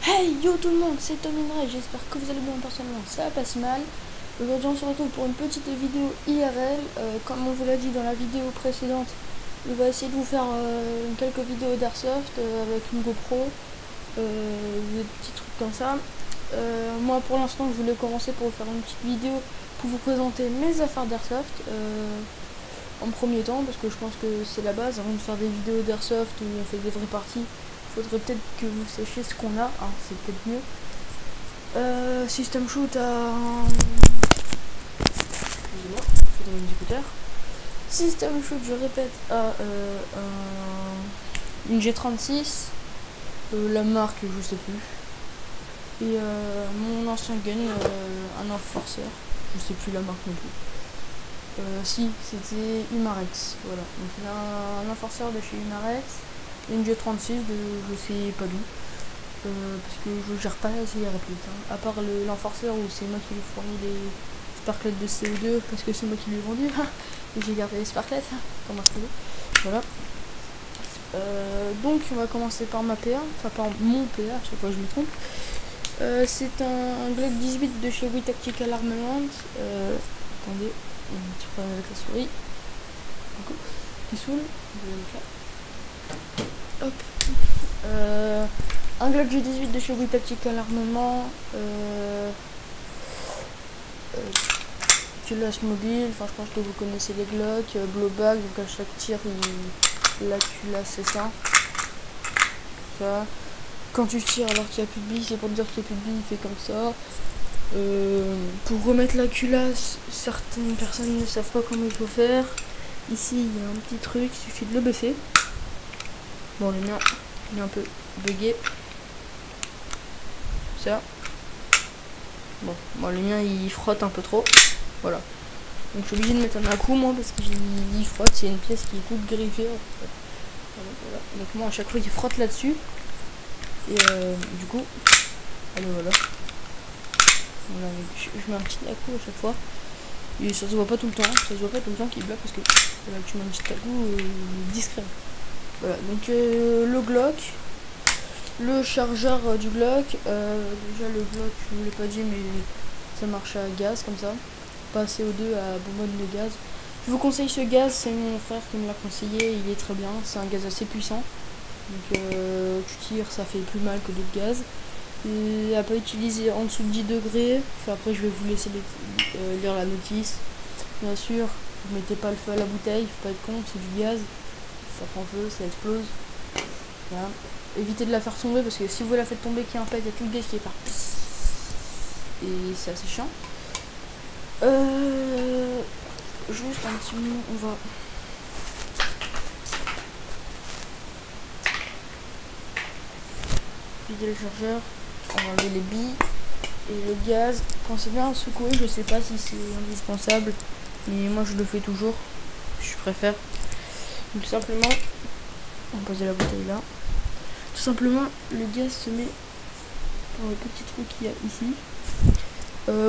Hey yo tout le monde, c'est Tomindray, j'espère que vous allez bien. Personnellement ça passe mal. Aujourd'hui on se retrouve pour une petite vidéo IRL. Comme on vous l'a dit dans la vidéo précédente, on va essayer de vous faire quelques vidéos d'Airsoft avec une GoPro, des petits trucs comme ça. Moi pour l'instant je voulais commencer pour vous faire une petite vidéo pour vous présenter mes affaires d'Airsoft en premier temps, parce que je pense que c'est la base. Avant de faire des vidéos d'Airsoft où on fait des vraies parties, faudrait peut-être que vous sachiez ce qu'on a, hein, c'est peut-être mieux. System Shoot à... Excusez-moi, faudrait mes écouteurs. System Shoot, je répète, à une G36, la marque je sais plus. Et mon ancien gun, un Enforcer, je sais plus la marque non plus. Si, c'était Umarex, voilà. Donc il y a un Enforcer de chez Umarex, une G36 de je sais pas d'où, parce que je gère pas assez les répliques, hein. À part l'Enforcer où c'est moi qui lui fournis des sparklets de CO2 parce que c'est moi qui lui ai vendu, et j'ai gardé les sparklets comme un stylo. Voilà. Donc on va commencer par ma PA, enfin par mon PA, à chaque fois je me trompe. C'est un Glock 18 de chez Wii Tactical Armament. Attendez, un petit problème avec la souris. Qui saoule. Hop. Un Glock G18 de chez Wii Tactical Armament. Culasse mobile, enfin je pense que vous connaissez les Glock. Blowback, donc à chaque tir la culasse c'est ça. Ça. Quand tu tires alors qu'il n'y a plus de billes, c'est pour te dire qu'il n'y a plus de billes, il fait comme ça. Pour remettre la culasse, certaines personnes ne savent pas comment il faut faire. Ici il y a un petit truc, il suffit de le baisser. Bon, le mien il est un peu bugué. Ça. Bon, moi le mien il frotte un peu trop. Voilà. Donc je suis obligé de mettre un à-coup moi parce qu'il frotte, c'est une pièce qui est toute griffée. Voilà. Donc moi à chaque fois il frotte là-dessus. Et du coup, allez voilà. Voilà, je mets un petit à-coup à chaque fois. Et ça se voit pas tout le temps, qu'il bloque parce que voilà, tu mets un petit à-coup discret. Voilà, donc le Glock, le chargeur du Glock. Déjà le Glock, je vous l'ai pas dit, mais ça marche à gaz comme ça, pas CO2 à bonbonne de gaz. Je vous conseille ce gaz, c'est mon frère qui me l'a conseillé, il est très bien, c'est un gaz assez puissant. Donc tu tires, ça fait plus mal que d'autres gaz. Et à pas utiliser en dessous de 10 degrés. Enfin, après je vais vous laisser lire la notice. Bien sûr, vous mettez pas le feu à la bouteille, faut pas être con, c'est du gaz. Ça prend feu, ça explose. Voilà. Évitez de la faire tomber parce que si vous la faites tomber qui impète, il y a tout le gaz qui est par. Et c'est assez chiant. Juste un petit moment, on va. Vider le chargeur, on va enlever les billes et le gaz. Pensez bien à secouer, je sais pas si c'est indispensable, mais moi je le fais toujours, je préfère. Donc tout simplement, on va poser la bouteille là. Tout simplement, le gaz se met dans le petit trou qu'il y a ici.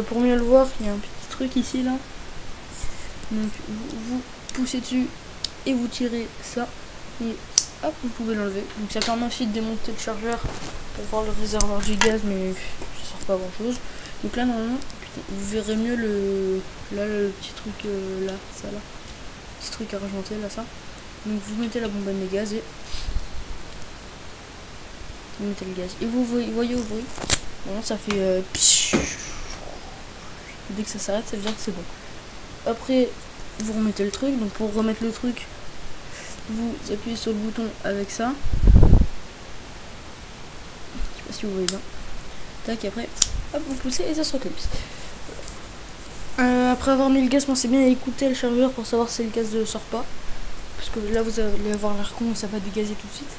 Pour mieux le voir, il y a un petit truc ici là. Donc vous poussez dessus et vous tirez ça. Et hop, vous pouvez l'enlever. Donc ça permet aussi de démonter le chargeur pour voir le réservoir du gaz, mais ça sert pas à grand chose. Donc là normalement, putain, vous verrez mieux le petit truc là, ça là, petit truc argenté là, ça. Donc vous mettez la bonbonne de gaz et vous mettez le gaz et vous voyez au bruit. Bon, ça fait dès que ça s'arrête, ça veut dire que c'est bon. Après vous remettez le truc. Donc pour remettre le truc, vous appuyez sur le bouton avec ça. Je sais pas si vous voyez bien. Tac, après, hop, vous poussez et ça se reclipse. Après avoir mis le gaz, pensez bien à écouter le chargeur pour savoir si le gaz ne sort pas. Parce que là, vous allez avoir l'air con, ça va dégazer tout de suite.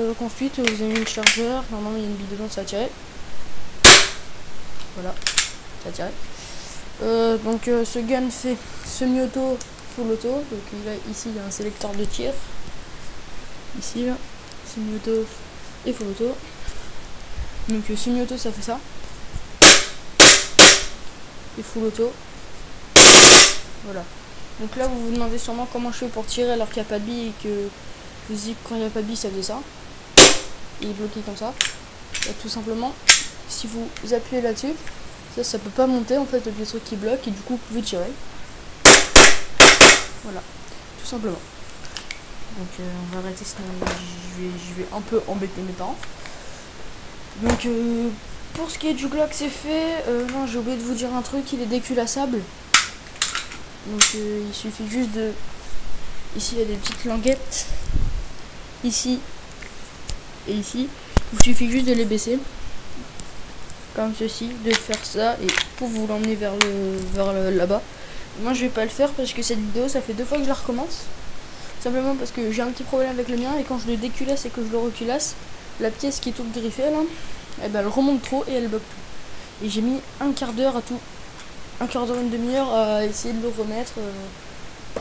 Donc ensuite, vous avez mis le chargeur. Normalement, il y a une bille dedans, ça va tirer. Voilà, ça va tirer. Donc ce gun fait semi-auto, full auto. Donc là, ici il y a un sélecteur de tir. Ici là, semi-auto et full auto. Donc semi-auto ça fait ça. Et full auto. Voilà. Donc là vous vous demandez sûrement comment je fais pour tirer alors qu'il n'y a pas de billes et que je vous dis que quand il n'y a pas de billes ça fait ça. il est bloqué comme ça. Et tout simplement, si vous appuyez là-dessus, ça peut pas monter en fait le pièceau qui bloque et du coup vous pouvez tirer. Voilà, tout simplement. Donc on va arrêter sinon je vais un peu embêter mes parents. Donc pour ce qui est du Glock c'est fait. Non, j'ai oublié de vous dire un truc, il est déculassable. Donc il suffit juste de... Ici il y a des petites languettes. Ici et ici. Il suffit juste de les baisser. Comme ceci, de faire ça et pour vous l'emmener vers là-bas. Moi je vais pas le faire parce que cette vidéo ça fait 2 fois que je la recommence. Simplement parce que j'ai un petit problème avec le mien et quand je le déculasse et que je le reculasse, la pièce qui est toute griffée là, eh ben, elle remonte trop et elle bloque tout. Et j'ai mis un quart d'heure à tout. Un quart d'heure, une demi-heure à essayer de le remettre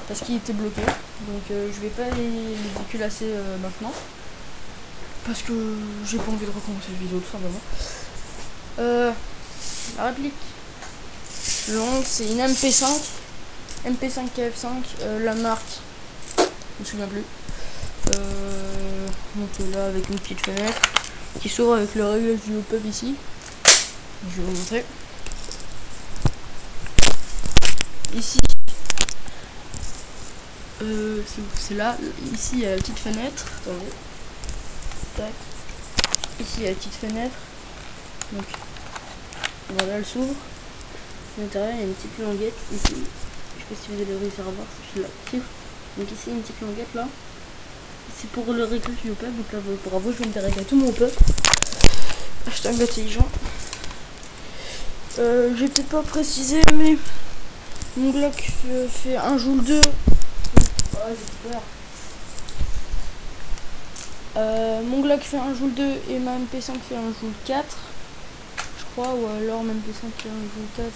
parce qu'il était bloqué. Donc je vais pas les déculasser maintenant. Parce que j'ai pas envie de recommencer la vidéo tout simplement. La réplique longue, c'est une MP5 KF5, la marque je me souviens plus. Donc là avec une petite fenêtre qui s'ouvre avec le réglage du hop-up ici. Je vais vous montrer. Ici c'est là, ici il y a la petite fenêtre. Attendez. Tac. Ici il y a la petite fenêtre. Donc voilà, elle s'ouvre. À l'intérieur il y a une petite languette ici. Je sais pas si vous allez réussir à voir si je l'active. Donc ici une petite languette là. C'est pour le réglage du hop-up. Donc là bravo, je viens de dérégler tout mon hop-up. Hashtag intelligent. J'ai peut-être pas précisé mais mon Glock fait un joule 2. Oh, j'ai peur. Mon Glock fait un joule 2 et ma MP5 fait un joule 4. Je crois, ou alors ma MP5 fait un joule 4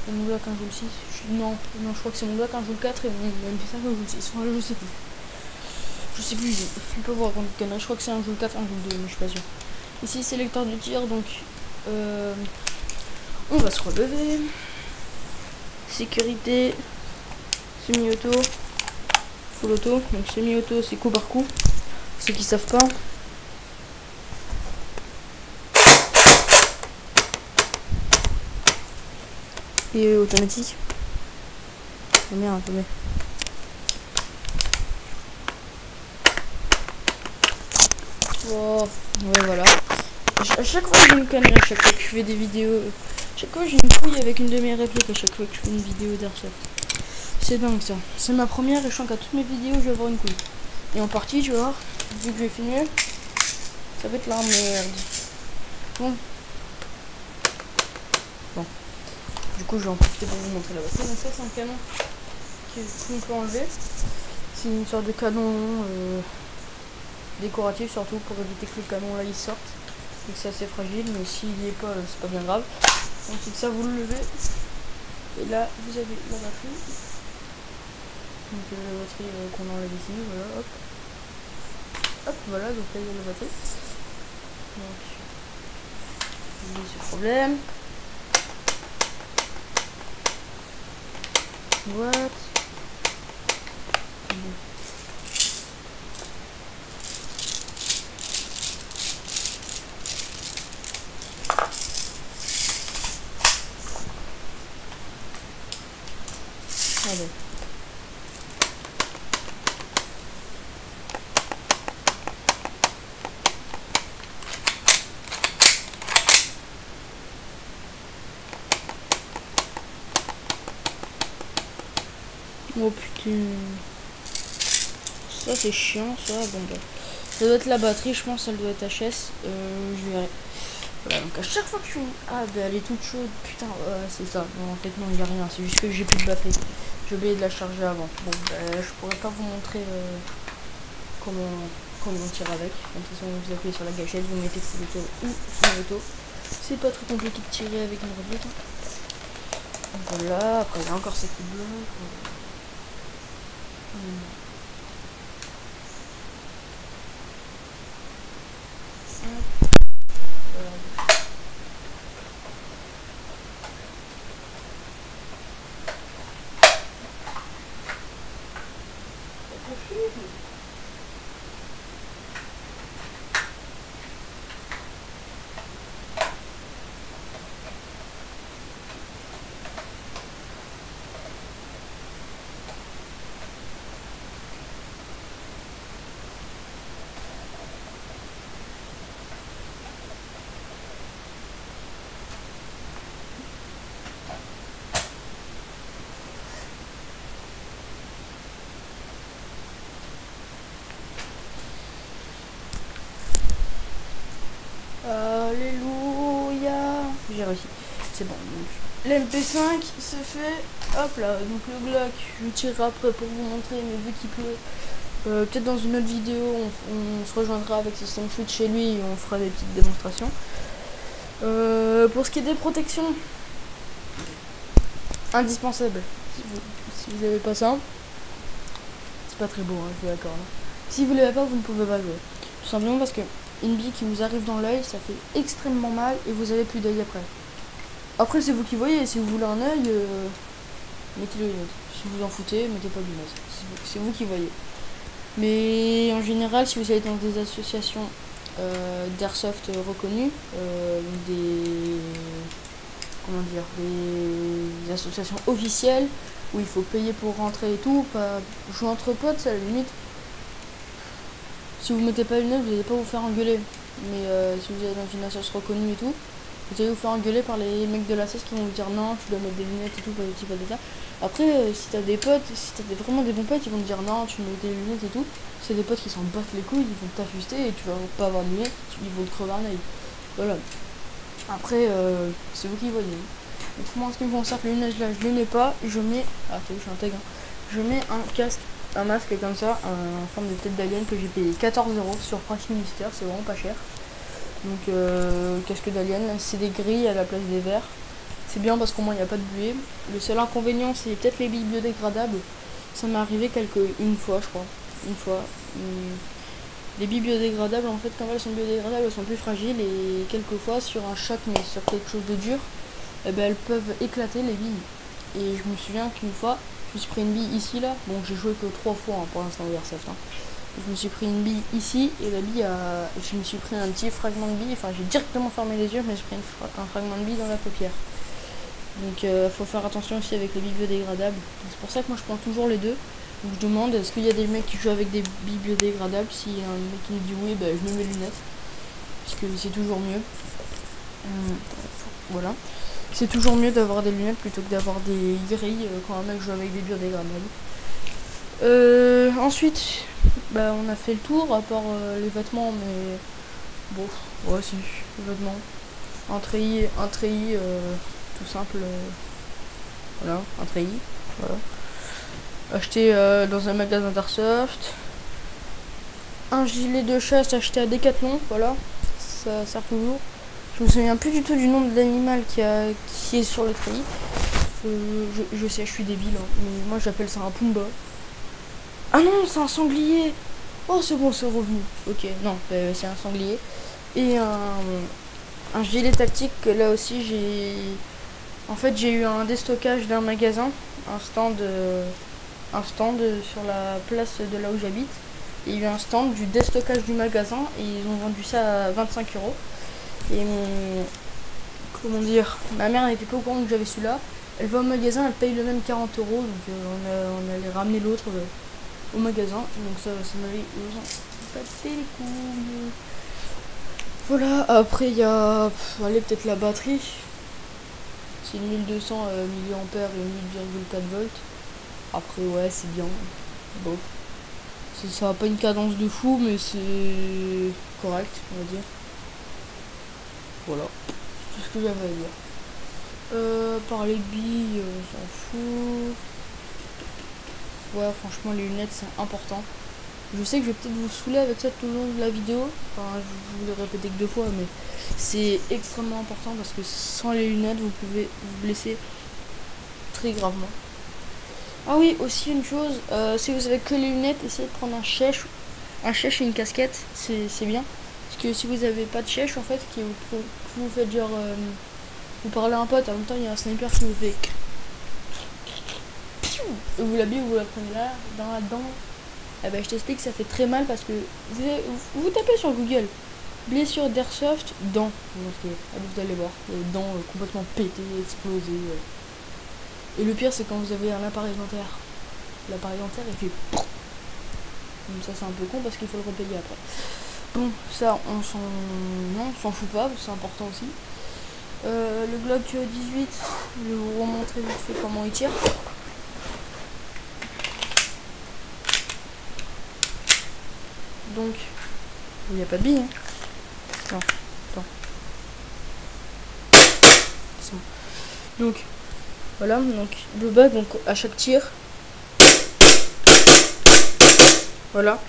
et mon Glock un joule 6. Non, je crois que c'est mon Glock un joule 4 et mon MP5 un joule 6. Enfin, je sais plus. Je sais plus, je peux voir quand je connais. Je crois que c'est un joule 4, un joule 2, mais je suis pas sûr. Ici, sélecteur de tir, donc on va se relever. Sécurité, semi-auto, full auto. Donc semi-auto, c'est coup par coup. Ceux qui savent pas. Et automatique. Oh merde, attendez. Oh, ouais, voilà. À chaque fois j'ai une connerie, à chaque fois que je fais des vidéos. À chaque fois j'ai une couille avec une de mes répliques à chaque fois que je fais une vidéo d'airsoft. C'est dingue ça. C'est ma première et je sens qu'à toutes mes vidéos je vais avoir une couille. Et en partie, je vais voir, vu que je vais finir, ça va être la merde. Bon. Du coup je vais en profiter pour vous montrer la batterie. Donc ça c'est un canon qu'on peut enlever. C'est une sorte de canon décoratif surtout pour éviter que le canon là il sorte. Donc c'est assez fragile mais s'il n'y est pas c'est pas bien grave. Ensuite ça vous le levez. Et là vous avez la batterie. Donc la batterie qu'on enlève ici, voilà, hop. Hop, voilà, donc là il y a la batterie. Donc il y a ce problème. What? Allez. Oh putain. Ça c'est chiant ça. Bon bah. Ça doit être la batterie, je pense, elle doit être HS. Je verrai. Voilà, donc à chaque fois que je suis... Ah bah elle est toute chaude, putain, c'est ça. Non en fait non, il n'y a rien, c'est juste que j'ai plus de batterie. J'ai oublié de la charger avant. Bon bah je pourrais pas vous montrer comment on tire avec. De toute façon vous appuyez sur la gâchette, vous mettez full auto ou semi-auto. C'est pas très compliqué de tirer avec une roulette. Voilà, après il y a encore cette qui bloque. Alléluia. J'ai réussi. C'est bon. L'MP5 se fait. Hop là. Donc le Glock, je tirerai après pour vous montrer, mais vu qu'il pleut, peut-être dans une autre vidéo, on se rejoindra avec System Shoot chez lui et on fera des petites démonstrations. Pour ce qui est des protections, indispensable. Si vous n'avez pas ça, c'est pas très beau, hein, je suis d'accord. Si vous l'avez pas, vous ne pouvez pas jouer. Tout simplement parce que une bille qui vous arrive dans l'œil, ça fait extrêmement mal et vous avez plus d'œil après. Après, c'est vous qui voyez. Si vous voulez un œil, mettez les lunettes. Si vous en foutez, mettez pas de lunettes. C'est vous qui voyez. Mais en général, si vous allez dans des associations d'airsoft reconnues, des associations officielles où il faut payer pour rentrer et tout, pas jouer entre potes, c'est à la limite. Si vous mettez pas les lunettes, vous n'allez pas vous faire engueuler. Mais si vous allez dans une association reconnue et tout, vous allez vous faire engueuler par les mecs de l'association qui vont vous dire non, tu dois mettre des lunettes et tout, pas des ça. Après, si t'as des potes, si t'as vraiment des bons potes, ils vont te dire non, tu mets des lunettes et tout. C'est des potes qui s'en battent les couilles, ils vont t'affuster et tu vas pas avoir de lunettes, ils vont te crever un œil. Voilà. Après, c'est vous qui voyez. Donc moi, en ce qui me concerne, les lunettes là, je les mets pas, je mets. Ah, t'as vu, je suis intègre. Je mets un casque, un masque comme ça, en forme de tête d'alien que j'ai payé 14 € sur Price Minister, c'est vraiment pas cher. Donc casque d'alien, c'est des grilles à la place des verres. C'est bien parce qu'au moins il n'y a pas de buée. Le seul inconvénient c'est peut-être les billes biodégradables. Ça m'est arrivé une fois je crois. Une fois. Les billes biodégradables en fait quand elles sont biodégradables elles sont plus fragiles et quelquefois sur un choc mais sur quelque chose de dur, eh ben, elles peuvent éclater les billes. Et je me souviens qu'une fois, je me suis pris une bille ici là. Bon j'ai joué que 3 fois hein, pour l'instant au Airsoft. Hein. Je me suis pris une bille ici et la bille je me suis pris un petit fragment de bille, enfin j'ai directement fermé les yeux mais j'ai pris un fragment de bille dans la paupière. Donc faut faire attention aussi avec les billes biodégradables. C'est pour ça que moi je prends toujours les deux. Donc je demande est-ce qu'il y a des mecs qui jouent avec des billes biodégradables. Si y a un mec qui me dit oui, bah, je mets mes lunettes. Parce que c'est toujours mieux. Voilà. C'est toujours mieux d'avoir des lunettes plutôt que d'avoir des grilles quand un mec joue avec des biodégradables. Ensuite, bah, on a fait le tour, à part les vêtements, mais bon, ouais, si, les vêtements. Un treillis, tout simple, voilà, un treillis, voilà. Acheté dans un magasin d'Airsoft. Un gilet de chasse acheté à Decathlon, voilà, ça sert toujours. Je me souviens plus du tout du nom de l'animal qui est sur le treillis. Je sais, je suis débile, hein, mais moi j'appelle ça un Pumba. Ah non, c'est un sanglier. Oh, c'est bon, c'est revenu. Ok, non, c'est un sanglier. Et un gilet tactique que là aussi j'ai... En fait, j'ai eu un déstockage d'un magasin, un stand sur la place de là où j'habite. Il y a eu un stand du déstockage du magasin et ils ont vendu ça à 25 €. Et comment dire, ma mère n'était pas au courant que j'avais celui-là. Elle va au magasin, elle paye le même 40 €, donc on allait ramener l'autre au magasin, donc ça m'avait pâté les couilles. Voilà, après il y a allez, peut-être la batterie, c'est 1200 mAh et 8,4 volts. Après ouais c'est bien, bon ça n'a pas une cadence de fou mais c'est correct on va dire. Voilà, c'est tout ce que j'avais à dire. Par les billes, on s'en fout. Ouais, franchement, les lunettes, c'est important. Je sais que je vais peut-être vous saouler avec ça tout le long de la vidéo. Enfin, je vous l'ai répété que 2 fois, mais c'est extrêmement important parce que sans les lunettes, vous pouvez vous blesser très gravement. Ah oui, aussi une chose, si vous avez que les lunettes, essayez de prendre un chèche et une casquette, c'est bien. Parce que si vous avez pas de chèche, en fait, vous faites genre... vous parlez à un pote, en même temps, il y a un sniper qui vous fait... Et vous l'habillez, vous la prenez là, dans la dent. Eh ben, je t'explique, ça fait très mal parce que vous tapez sur Google blessure d'airsoft, dents. Vous allez voir, les dents complètement pétées, explosées. Et le pire, c'est quand vous avez un appareil dentaire. L'appareil dentaire, il fait. Donc ça, c'est un peu con parce qu'il faut le repayer après. Bon, ça, on s'en fout pas, c'est important aussi. Le Glock 18, je vais vous remontrer vite fait comment il tire. Donc, il n'y a pas de bille. Hein. Non, attends. forcément. Donc voilà, donc le bug, donc à chaque tir, voilà,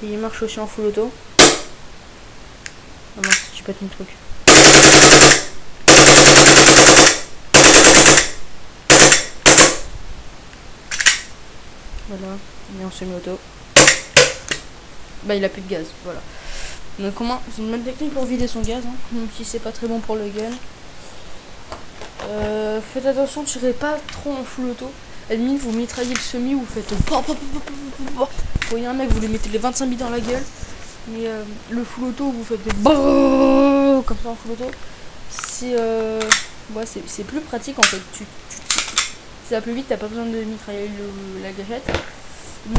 et il marche aussi en full auto. Ah mince, j'ai pas tenu le truc. Voilà, on est en semi-auto. Bah il a plus de gaz, voilà. Donc comment, c'est une bonne technique pour vider son gaz, hein, même si c'est pas très bon pour le gun. Faites attention, tirez pas trop en full auto. À la limite, vous mitraillez le semi, vous faites vous voyez un mec, vous lui mettez les 25 billes dans la gueule. Mais le full auto, vous faites des comme ça en full auto. C'est ouais, c'est plus pratique en fait. Ça va plus vite, t'as pas besoin de mitrailler la gâchette.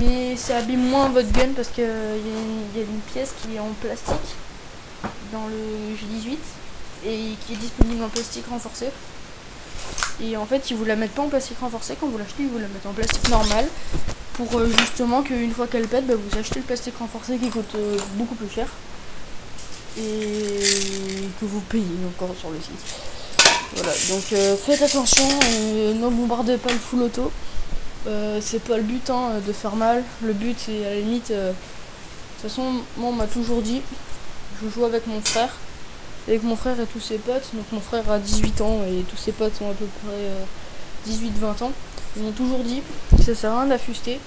Mais ça abîme moins votre gun parce que y a une pièce qui est en plastique dans le G18 et qui est disponible en plastique renforcé. Et en fait, ils vous la mettent pas en plastique renforcé quand vous l'achetez, ils vous la mettent en plastique normal pour justement qu'une fois qu'elle pète, bah, vous achetez le plastique renforcé qui coûte beaucoup plus cher et que vous payez encore sur le site. Voilà, donc faites attention, ne bombardez pas le full auto. C'est pas le but hein, de faire mal. Le but c'est à la limite. De toute façon, moi on m'a toujours dit, je joue avec mon frère et tous ses potes. Donc mon frère a 18 ans et tous ses potes sont à peu près 18-20 ans. Ils m'ont toujours dit que ça sert à rien d'affuster.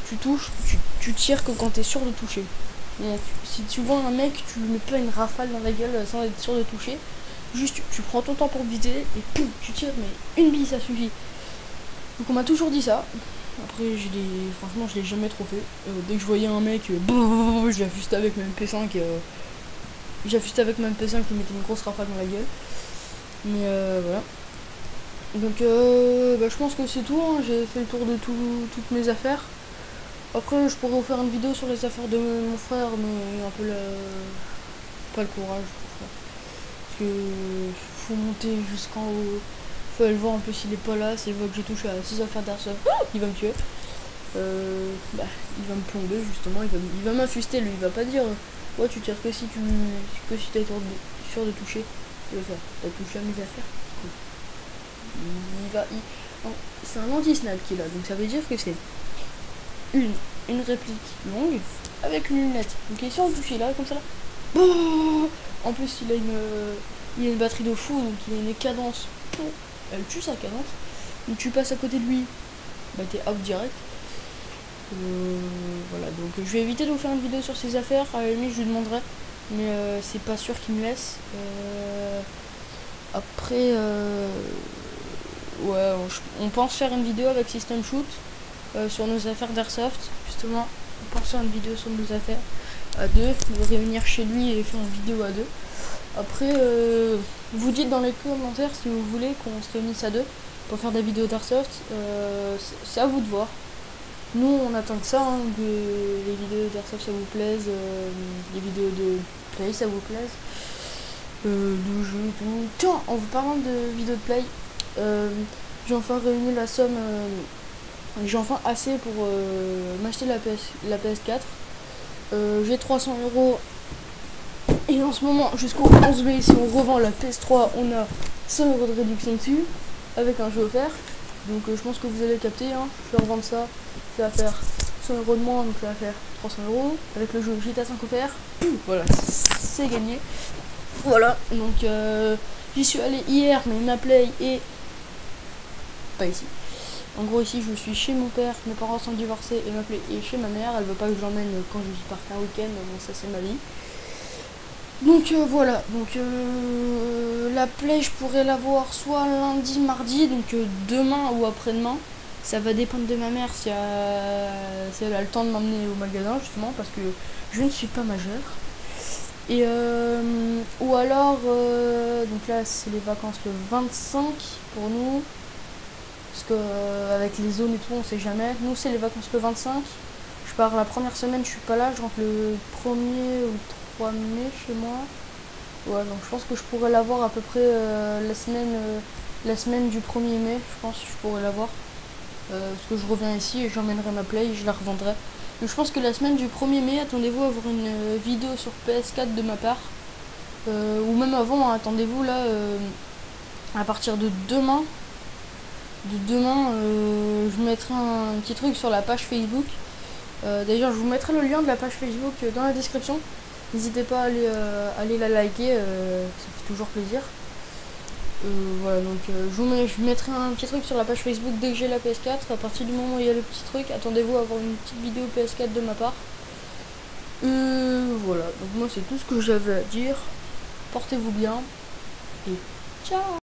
Tu touches, tu tires que quand t'es sûr de toucher. Donc si tu vois un mec, tu lui mets pas une rafale dans la gueule sans être sûr de toucher. Juste tu prends ton temps pour viser et poum, tu tires, mais une bille ça suffit. Donc on m'a toujours dit ça. Après franchement je l'ai jamais trop fait. Dès que je voyais un mec, je l'affustais avec ma MP5. J'affustais avec ma MP5, je lui mettais une grosse rafale dans la gueule. Mais voilà. Donc bah, je pense que c'est tout. Hein. J'ai fait le tour de toutes mes affaires. Après je pourrais vous faire une vidéo sur les affaires de mon frère, mais un peu pas le courage pour ça. Parce que faut monter jusqu'en haut. Faut aller le voir, en plus il est pas là, s'il voit que j'ai touché à 6 affaires d'airsoft, il va me tuer. Bah, il va me plomber justement, il va m'affuster, lui, il va pas dire ouais tu tires que si t'as été sûr de toucher. Il va faire, t'as touché à mes affaires. C'est un anti-snap qu'il a, donc ça veut dire que c'est une réplique longue avec une lunette. Donc il est sûr de toucher là, comme ça là. En plus il a une batterie de fou, donc il a une cadence. Elle tue sa cadence. Donc tu passes à côté de lui, bah t'es out direct. Voilà, donc je vais éviter de vous faire une vidéo sur ses affaires. À la limite je lui demanderai, mais c'est pas sûr qu'il me laisse. Après ouais, on pense faire une vidéo avec System Shoot sur nos affaires d'airsoft. Justement, on pense faire une vidéo sur nos affaires à deux, réunir chez lui et faire une vidéo à deux. Après, vous dites dans les commentaires si vous voulez qu'on se réunisse à deux pour faire des vidéos d'airsoft. C'est à vous de voir. Nous, on attend que ça, hein, que les vidéos d'airsoft ça vous plaise, les vidéos de play ça vous plaise, de jeu et tout. Tiens, en vous parlant de vidéos de play, j'ai enfin réuni la somme, j'ai enfin assez pour m'acheter la PS4. J'ai 300 €. Et en ce moment, jusqu'au 11 mai, si on revend la PS3, on a 100 € de réduction dessus, avec un jeu offert. Donc je pense que vous allez capter, hein. Je vais revendre ça, ça va faire 100 € de moins, donc ça va faire 300 €. Avec le jeu GTA 5 offert, voilà, c'est gagné. Voilà, donc j'y suis allé hier, mais ma play est pas ici. En gros ici je suis chez mon père, mes parents sont divorcés et ma play est chez ma mère. Elle veut pas que je l'emmène quand je parte un week-end, bon ça c'est ma vie. Donc voilà, donc la play je pourrais la voir soit lundi, mardi, donc demain ou après-demain. Ça va dépendre de ma mère si elle a le temps de m'emmener au magasin justement parce que je ne suis pas majeure. Et ou alors donc là c'est les vacances le 25 pour nous. Parce que avec les zones et tout on sait jamais. Nous c'est les vacances le 25. Je pars la première semaine, je suis pas là, je rentre le 1er ou 3 mai chez moi. Ouais, donc je pense que je pourrais l'avoir à peu près la semaine du 1er mai, je pense que je pourrais l'avoir. Parce que je reviens ici et j'emmènerai ma play et je la revendrai. Donc je pense que la semaine du 1er mai, attendez-vous à avoir une vidéo sur PS4 de ma part. Ou même avant, hein, attendez-vous là. à partir de demain, je mettrai un petit truc sur la page Facebook. D'ailleurs, je vous mettrai le lien de la page Facebook dans la description. N'hésitez pas à aller la liker, ça fait toujours plaisir. Voilà, donc je mettrai un petit truc sur la page Facebook dès que j'ai la PS4. À partir du moment où il y a le petit truc, attendez-vous à avoir une petite vidéo PS4 de ma part. Voilà, donc moi c'est tout ce que j'avais à dire. Portez-vous bien et ciao.